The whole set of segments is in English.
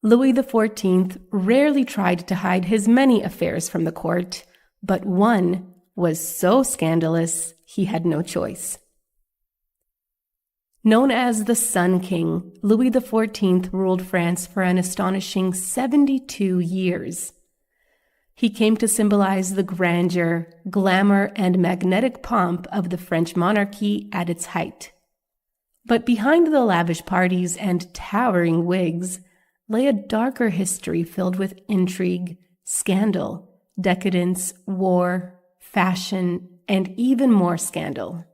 Louis XIV rarely tried to hide his many affairs from the court, but one was so scandalous he had no choice. Known as the Sun King, Louis XIV ruled France for an astonishing 72 years. He came to symbolize the grandeur, glamour, and magnetic pomp of the French monarchy at its height. But behind the lavish parties and towering wigs lay a darker history filled with intrigue, scandal, decadence, war, fashion, and even more scandal.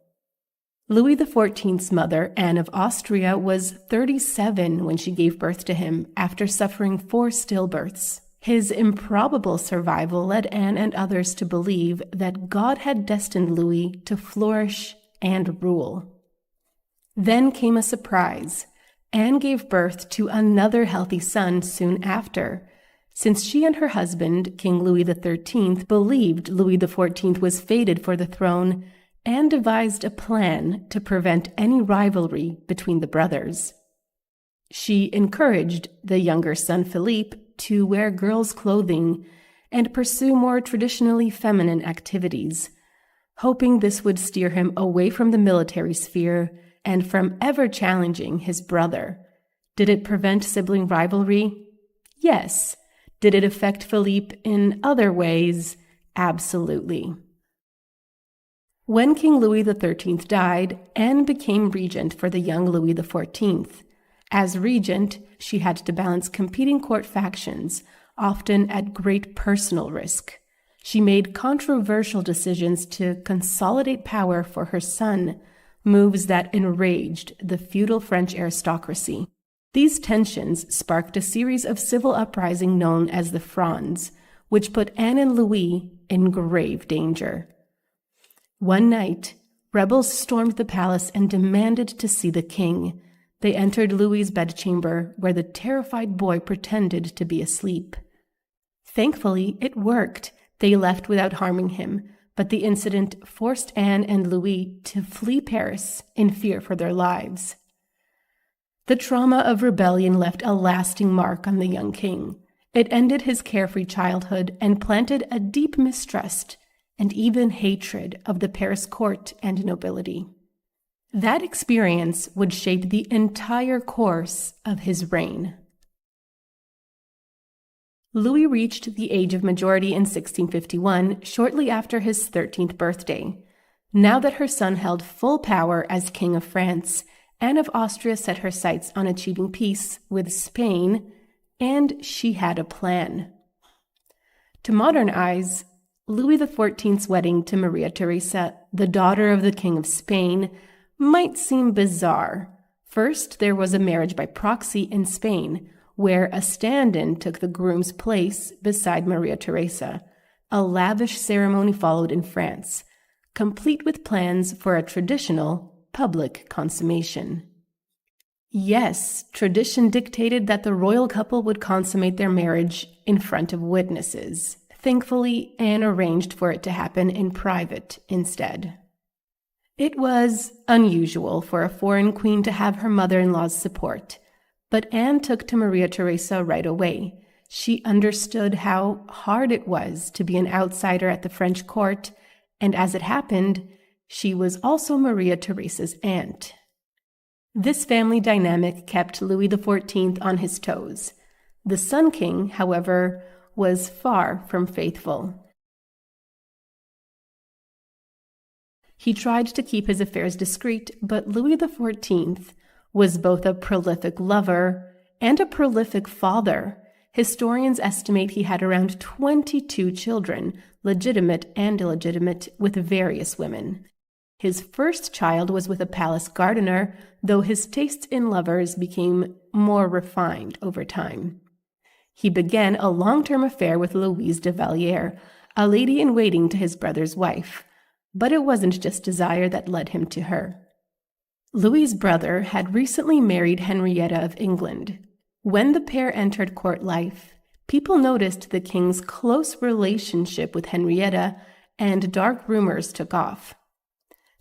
Louis XIV's mother, Anne of Austria, was 37 when she gave birth to him after suffering 4 stillbirths. His improbable survival led Anne and others to believe that God had destined Louis to flourish and rule. Then came a surprise. Anne gave birth to another healthy son soon after, since she and her husband, King Louis XIII, believed Louis XIV was fated for the throne and devised a plan to prevent any rivalry between the brothers. She encouraged the younger son Philippe to wear girls' clothing and pursue more traditionally feminine activities, hoping this would steer him away from the military sphere and from ever challenging his brother. Did it prevent sibling rivalry? Yes. Did it affect Philippe in other ways? Absolutely. When King Louis XIII died, Anne became regent for the young Louis XIV. As regent, she had to balance competing court factions, often at great personal risk. She made controversial decisions to consolidate power for her son, moves that enraged the feudal French aristocracy. These tensions sparked a series of civil uprisings known as the Frondes, which put Anne and Louis in grave danger. One night, rebels stormed the palace and demanded to see the king. They entered Louis's bedchamber, where the terrified boy pretended to be asleep. Thankfully, it worked. They left without harming him, but the incident forced Anne and Louis to flee Paris in fear for their lives. The trauma of rebellion left a lasting mark on the young king. It ended his carefree childhood and planted a deep mistrust and even hatred of the Paris court and nobility. That experience would shape the entire course of his reign. Louis reached the age of majority in 1651, shortly after his 13th birthday. Now that her son held full power as King of France, Anne of Austria set her sights on achieving peace with Spain, and she had a plan. To modern eyes, Louis XIV's wedding to Maria Theresa, the daughter of the King of Spain, might seem bizarre. First, there was a marriage by proxy in Spain, where a stand-in took the groom's place beside Maria Theresa. A lavish ceremony followed in France, complete with plans for a traditional public consummation. Yes, tradition dictated that the royal couple would consummate their marriage in front of witnesses. Thankfully, Anne arranged for it to happen in private instead. It was unusual for a foreign queen to have her mother-in-law's support, but Anne took to Maria Theresa right away. She understood how hard it was to be an outsider at the French court, and as it happened, she was also Maria Theresa's aunt. This family dynamic kept Louis XIV on his toes. The Sun King, however, was far from faithful. He tried to keep his affairs discreet, but Louis XIV was both a prolific lover and a prolific father. Historians estimate he had around 22 children, legitimate and illegitimate, with various women. His first child was with a palace gardener, though his tastes in lovers became more refined over time. He began a long-term affair with Louise de Vallière, a lady-in-waiting to his brother's wife. But it wasn't just desire that led him to her. Louis's brother had recently married Henrietta of England. When the pair entered court life, people noticed the king's close relationship with Henrietta, and dark rumors took off.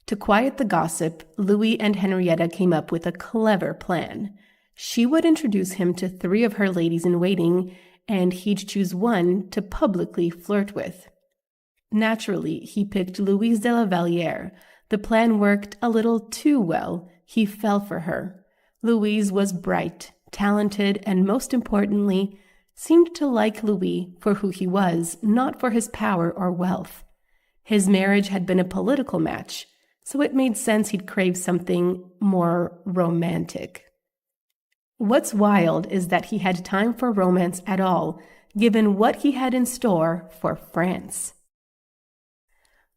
To quiet the gossip, Louis and Henrietta came up with a clever plan. She would introduce him to 3 of her ladies-in-waiting, and he'd choose one to publicly flirt with. Naturally, he picked Louise de la Vallière. The plan worked a little too well. He fell for her. Louise was bright, talented, and most importantly, seemed to like Louis for who he was, not for his power or wealth. His marriage had been a political match, so it made sense he'd crave something more romantic. What's wild is that he had time for romance at all, given what he had in store for France.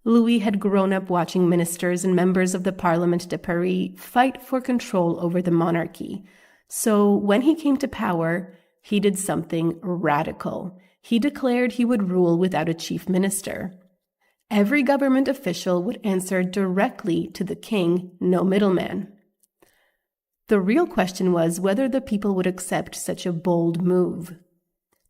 Louis had grown up watching ministers and members of the Parlement de Paris fight for control over the monarchy. So when he came to power, he did something radical. He declared he would rule without a chief minister. Every government official would answer directly to the king, no middleman. The real question was whether the people would accept such a bold move.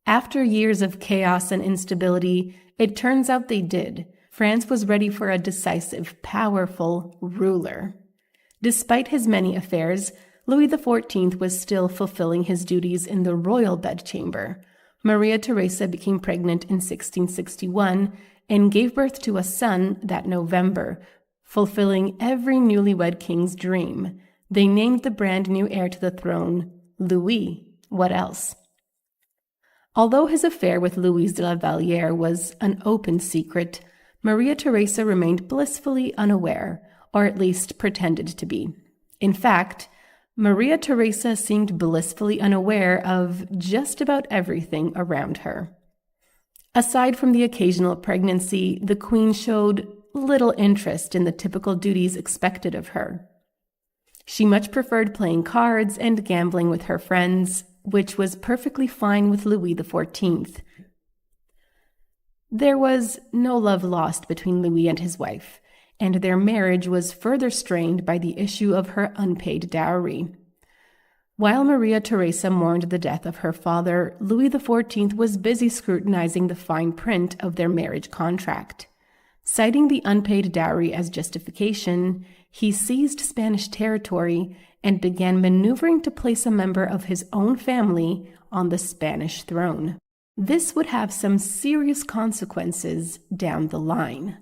After years of chaos and instability, it turns out they did. France was ready for a decisive, powerful ruler. Despite his many affairs, Louis XIV was still fulfilling his duties in the royal bedchamber. Maria Theresa became pregnant in 1661 and gave birth to a son that November, fulfilling every newlywed king's dream. They named the brand new heir to the throne Louis. What else? Although his affair with Louise de la Vallière was an open secret, Maria Theresa remained blissfully unaware, or at least pretended to be. In fact, Maria Theresa seemed blissfully unaware of just about everything around her. Aside from the occasional pregnancy, the queen showed little interest in the typical duties expected of her. She much preferred playing cards and gambling with her friends, which was perfectly fine with Louis XIV. There was no love lost between Louis and his wife, and their marriage was further strained by the issue of her unpaid dowry. While Maria Theresa mourned the death of her father, Louis XIV was busy scrutinizing the fine print of their marriage contract. Citing the unpaid dowry as justification, he seized Spanish territory and began maneuvering to place a member of his own family on the Spanish throne. This would have some serious consequences down the line.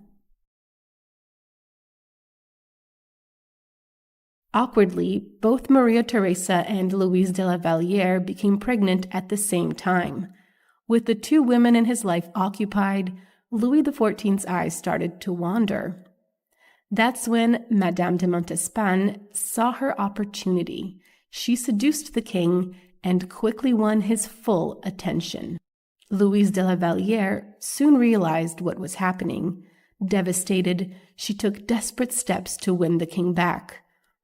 Awkwardly, both Maria Theresa and Louise de la Vallière became pregnant at the same time. With the 2 women in his life occupied, Louis XIV's eyes started to wander. That's when Madame de Montespan saw her opportunity. She seduced the king and quickly won his full attention. Louise de la Vallière soon realized what was happening. Devastated, she took desperate steps to win the king back.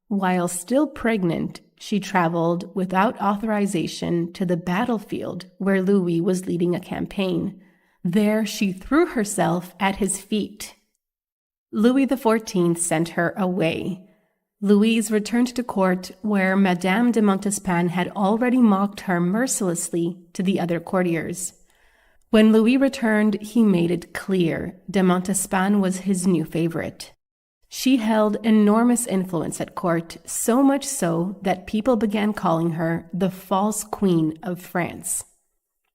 While still pregnant, she traveled without authorization to the battlefield where Louis was leading a campaign. There she threw herself at his feet. Louis XIV sent her away. Louise returned to court where Madame de Montespan had already mocked her mercilessly to the other courtiers. When Louis returned, he made it clear de Montespan was his new favorite. She held enormous influence at court, so much so that people began calling her the false queen of France.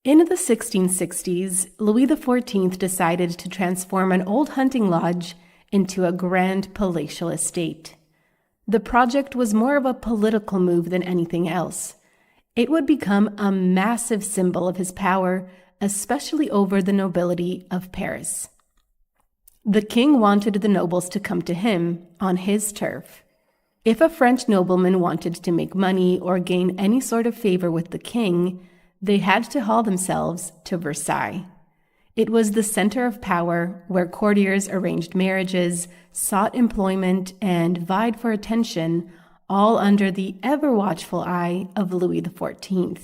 In the 1660s, Louis XIV decided to transform an old hunting lodge into a grand palatial estate. The project was more of a political move than anything else. It would become a massive symbol of his power, especially over the nobility of Paris. The king wanted the nobles to come to him on his turf. If a French nobleman wanted to make money or gain any sort of favor with the king, they had to haul themselves to Versailles. It was the center of power where courtiers arranged marriages, sought employment, and vied for attention, all under the ever-watchful eye of Louis XIV.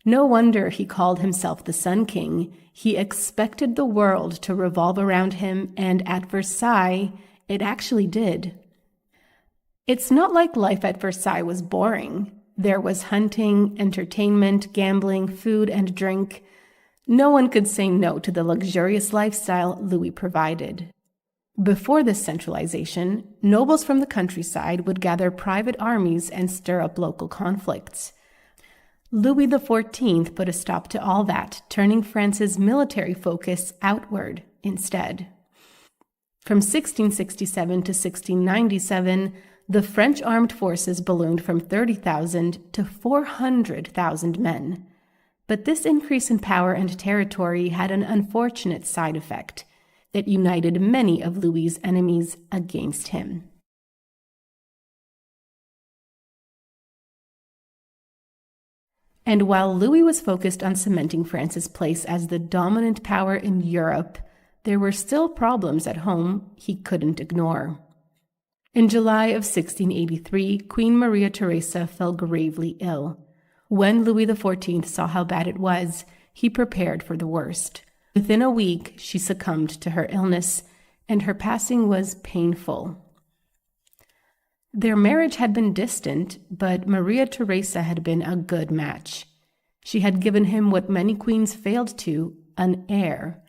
No wonder he called himself the Sun King. He expected the world to revolve around him, and at Versailles, it actually did. It's not like life at Versailles was boring. There was hunting, entertainment, gambling, food, and drink. No one could say no to the luxurious lifestyle Louis provided. Before this centralization, nobles from the countryside would gather private armies and stir up local conflicts. Louis XIV put a stop to all that, turning France's military focus outward instead. From 1667 to 1697, the French armed forces ballooned from 30,000 to 400,000 men. But this increase in power and territory had an unfortunate side effect. It united many of Louis's enemies against him. And while Louis was focused on cementing France's place as the dominant power in Europe, there were still problems at home he couldn't ignore. In July of 1683, Queen Maria Theresa fell gravely ill. When Louis XIV saw how bad it was, he prepared for the worst. Within a week, she succumbed to her illness, and her passing was painful. Their marriage had been distant, but Maria Theresa had been a good match. She had given him what many queens failed to, an heir.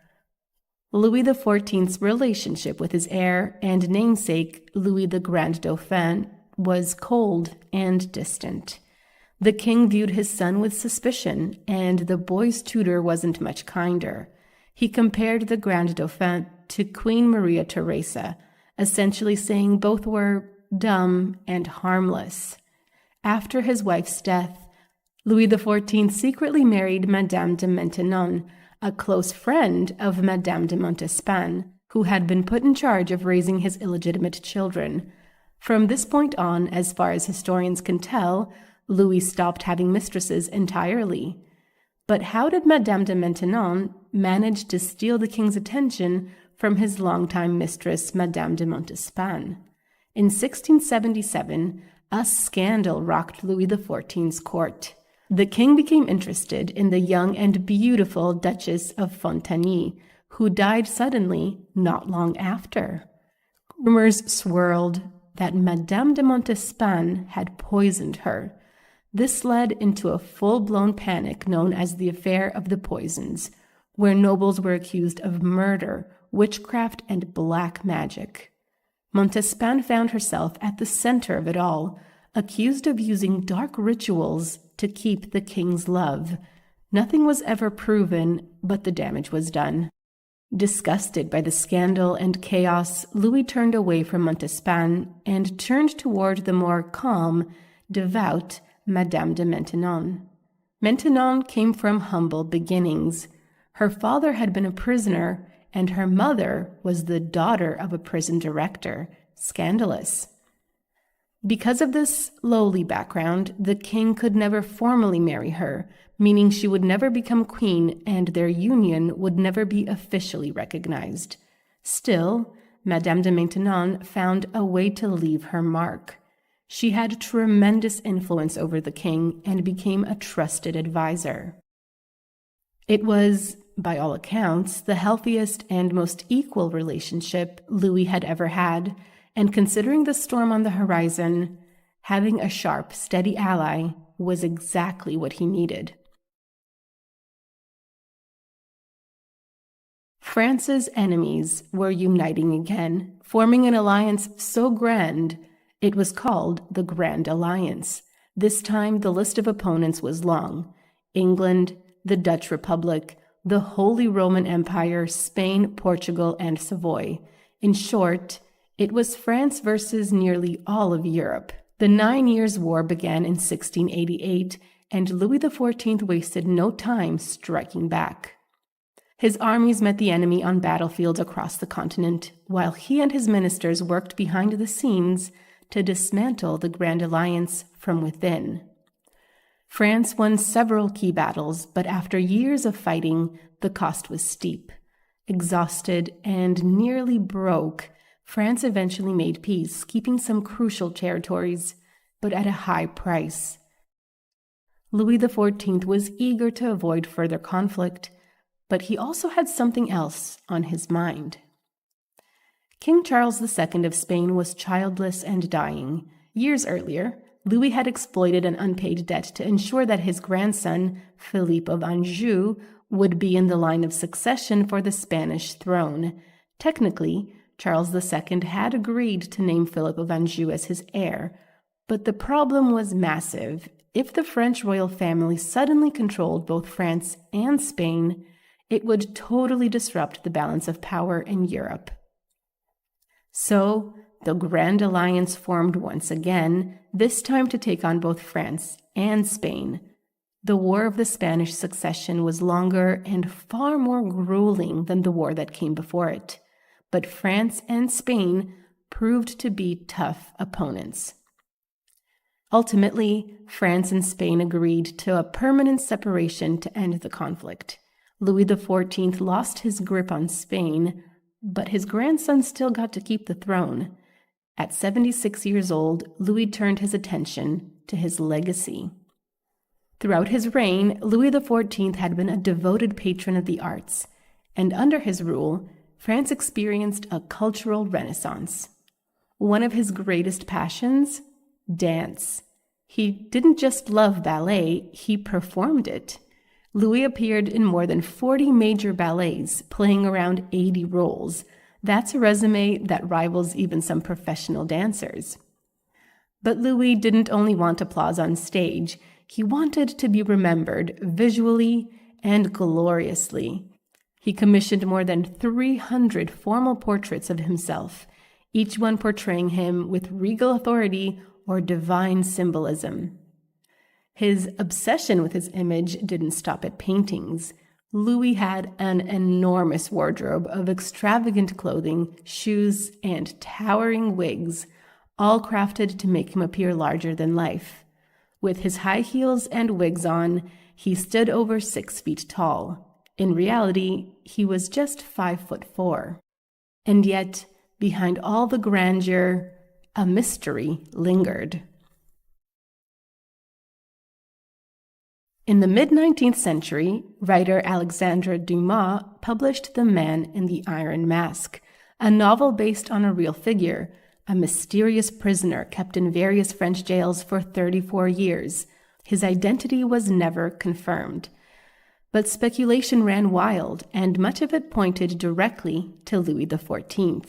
Louis XIV's relationship with his heir and namesake, Louis the Grand Dauphin, was cold and distant. The king viewed his son with suspicion, and the boy's tutor wasn't much kinder. He compared the Grand Dauphin to Queen Maria Theresa, essentially saying both were dumb and harmless. After his wife's death, Louis XIV secretly married Madame de Maintenon, a close friend of Madame de Montespan, who had been put in charge of raising his illegitimate children. From this point on, as far as historians can tell, Louis stopped having mistresses entirely. But how did Madame de Maintenon manage to steal the king's attention from his longtime mistress, Madame de Montespan? In 1677, a scandal rocked Louis XIV's court. The king became interested in the young and beautiful Duchess of Fontenay, who died suddenly not long after. Rumors swirled that Madame de Montespan had poisoned her. This led into a full-blown panic known as the Affair of the Poisons, where nobles were accused of murder, witchcraft, and black magic. Montespan found herself at the center of it all, accused of using dark rituals to keep the king's love. Nothing was ever proven, but the damage was done. Disgusted by the scandal and chaos, Louis turned away from Montespan and turned toward the more calm, devout Madame de Maintenon. Maintenon came from humble beginnings. Her father had been a prisoner, and her mother was the daughter of a prison director. Scandalous. Because of this lowly background, the king could never formally marry her, meaning she would never become queen and their union would never be officially recognized. Still, Madame de Maintenon found a way to leave her mark. She had tremendous influence over the king and became a trusted advisor. It was, by all accounts, the healthiest and most equal relationship Louis had ever had, and considering the storm on the horizon, having a sharp, steady ally was exactly what he needed. France's enemies were uniting again, forming an alliance so grand it was called the Grand Alliance. This time the list of opponents was long: England, the Dutch Republic, the Holy Roman Empire, Spain, Portugal, and Savoy. In short, it was France versus nearly all of Europe. The 9 Years' War began in 1688, and Louis XIV wasted no time striking back. His armies met the enemy on battlefields across the continent, while he and his ministers worked behind the scenes to dismantle the Grand Alliance from within. France won several key battles, but after years of fighting, the cost was steep. Exhausted and nearly broke, France eventually made peace, keeping some crucial territories, but at a high price. Louis XIV was eager to avoid further conflict, but he also had something else on his mind. King Charles II of Spain was childless and dying. Years earlier, Louis had exploited an unpaid debt to ensure that his grandson, Philippe of Anjou, would be in the line of succession for the Spanish throne. Technically, Charles II had agreed to name Philip of Anjou as his heir, but the problem was massive. If the French royal family suddenly controlled both France and Spain, it would totally disrupt the balance of power in Europe. So, the Grand Alliance formed once again, this time to take on both France and Spain. The War of the Spanish Succession was longer and far more grueling than the war that came before it, but France and Spain proved to be tough opponents. Ultimately, France and Spain agreed to a permanent separation to end the conflict. Louis XIV lost his grip on Spain, but his grandson still got to keep the throne. At 76 years old, Louis turned his attention to his legacy. Throughout his reign, Louis XIV had been a devoted patron of the arts, and under his rule, France experienced a cultural renaissance. One of his greatest passions? Dance. He didn't just love ballet, he performed it. Louis appeared in more than 40 major ballets, playing around 80 roles. That's a resume that rivals even some professional dancers. But Louis didn't only want applause on stage, he wanted to be remembered visually and gloriously. He commissioned more than 300 formal portraits of himself, each one portraying him with regal authority or divine symbolism. His obsession with his image didn't stop at paintings. Louis had an enormous wardrobe of extravagant clothing, shoes, and towering wigs, all crafted to make him appear larger than life. With his high heels and wigs on, he stood over 6 feet tall. In reality, he was just 5'4". And yet, behind all the grandeur, a mystery lingered. In the mid-19th century, writer Alexandre Dumas published The Man in the Iron Mask, a novel based on a real figure, a mysterious prisoner kept in various French jails for 34 years. His identity was never confirmed. But speculation ran wild, and much of it pointed directly to Louis XIV.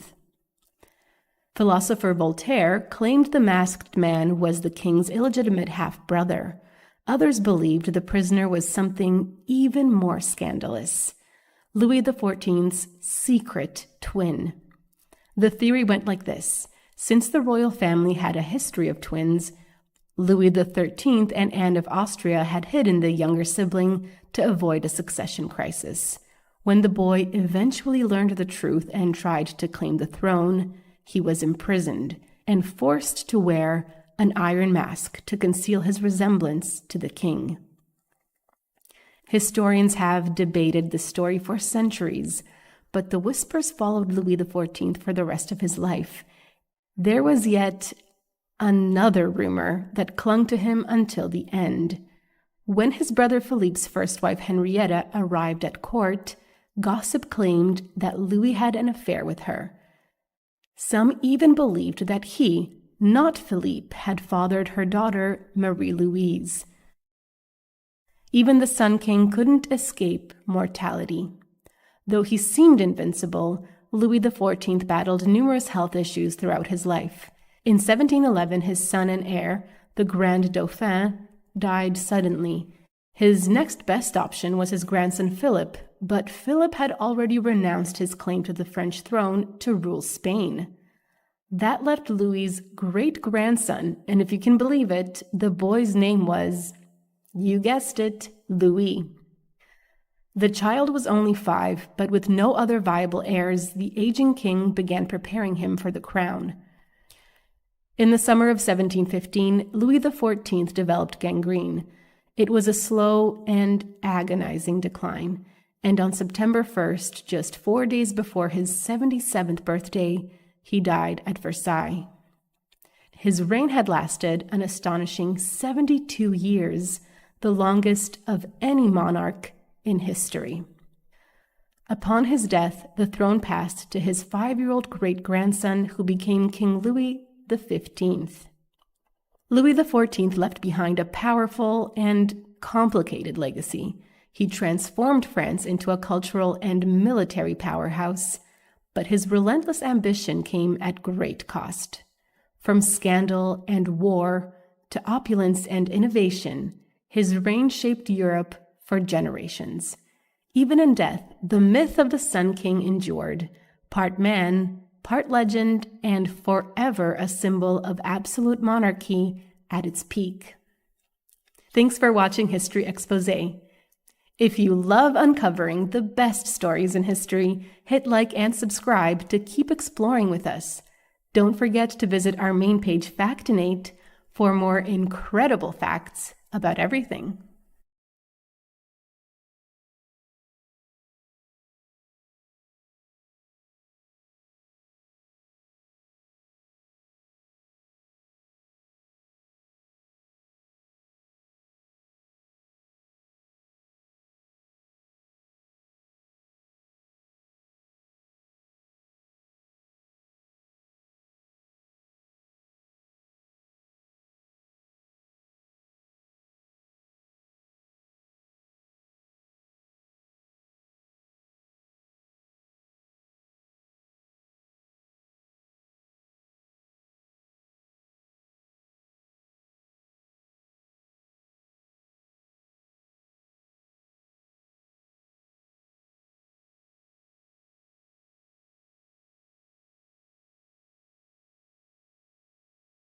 Philosopher Voltaire claimed the masked man was the king's illegitimate half-brother. Others believed the prisoner was something even more scandalous: Louis XIV's secret twin. The theory went like this. Since the royal family had a history of twins, Louis XIII and Anne of Austria had hidden the younger sibling to avoid a succession crisis. When the boy eventually learned the truth and tried to claim the throne, he was imprisoned and forced to wear an iron mask to conceal his resemblance to the king. Historians have debated the story for centuries, but the whispers followed Louis XIV for the rest of his life. There was yet another rumor that clung to him until the end. When his brother Philippe's first wife Henrietta arrived at court, gossip claimed that Louis had an affair with her. Some even believed that he, not Philippe, had fathered her daughter, Marie-Louise. Even the Sun King couldn't escape mortality. Though he seemed invincible, Louis XIV battled numerous health issues throughout his life. In 1711, his son and heir, the Grand Dauphin, died suddenly. His next best option was his grandson Philip, but Philip had already renounced his claim to the French throne to rule Spain. That left Louis's great-grandson, and if you can believe it, the boy's name was, you guessed it, Louis. The child was only 5, but with no other viable heirs, the aging king began preparing him for the crown. In the summer of 1715, Louis XIV developed gangrene. It was a slow and agonizing decline, and on September 1st, just 4 days before his 77th birthday, he died at Versailles. His reign had lasted an astonishing 72 years, the longest of any monarch in history. Upon his death, the throne passed to his 5-year-old great-grandson, who became King Louis XV. Louis XIV left behind a powerful and complicated legacy. He transformed France into a cultural and military powerhouse, But his relentless ambition came at great cost. From scandal and war to opulence and innovation, his reign shaped Europe for generations. Even in death, the myth of the Sun King endured, part man, part legend, and forever a symbol of absolute monarchy at its peak. Thanks for watching History Exposé. If you love uncovering the best stories in history, hit like and subscribe to keep exploring with us. Don't forget to visit our main page, Factinate, for more incredible facts about everything.